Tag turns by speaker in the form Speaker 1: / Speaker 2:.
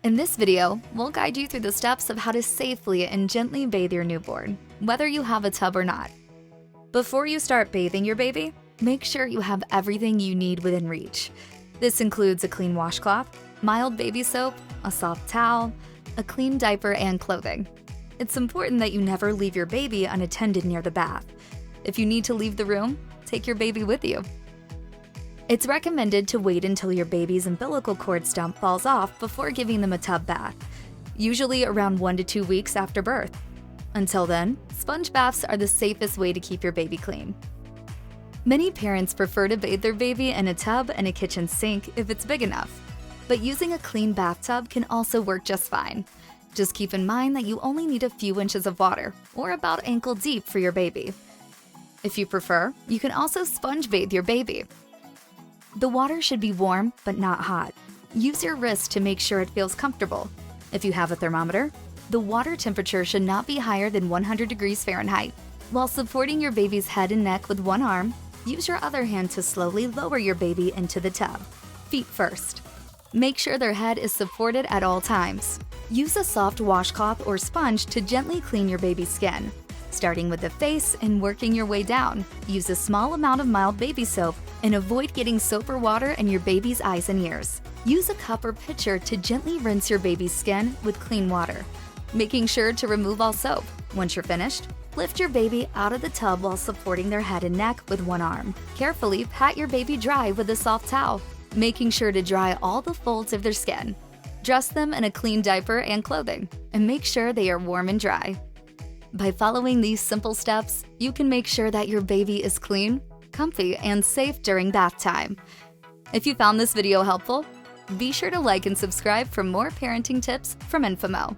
Speaker 1: In this video, we'll guide you through the steps of how to safely and gently bathe your newborn, whether you have a tub or not. Before you start bathing your baby, make sure you have everything you need within reach. This includes a clean washcloth, mild baby soap, a soft towel, a clean diaper, and clothing. It's important that you never leave your baby unattended near the bath. If you need to leave the room, take your baby with you. It's recommended to wait until your baby's umbilical cord stump falls off before giving them a tub bath, usually around 1 to 2 weeks after birth. Until then, sponge baths are the safest way to keep your baby clean. Many parents prefer to bathe their baby in a tub and a kitchen sink if it's big enough, but using a clean bathtub can also work just fine. Just keep in mind that you only need a few inches of water, or about ankle deep for your baby. If you prefer, you can also sponge bathe your baby. The water should be warm, but not hot. Use your wrist to make sure it feels comfortable. If you have a thermometer, the water temperature should not be higher than 100 degrees Fahrenheit. While supporting your baby's head and neck with one arm, use your other hand to slowly lower your baby into the tub. Feet first. Make sure their head is supported at all times. Use a soft washcloth or sponge to gently clean your baby's skin. Starting with the face and working your way down, use a small amount of mild baby soap and avoid getting soap or water in your baby's eyes and ears. Use a cup or pitcher to gently rinse your baby's skin with clean water, making sure to remove all soap. Once you're finished, lift your baby out of the tub while supporting their head and neck with one arm. Carefully pat your baby dry with a soft towel, making sure to dry all the folds of their skin. Dress them in a clean diaper and clothing, and make sure they are warm and dry. By following these simple steps, you can make sure that your baby is clean, comfy, and safe during bath time. If you found this video helpful, be sure to like and subscribe for more parenting tips from Enfamil.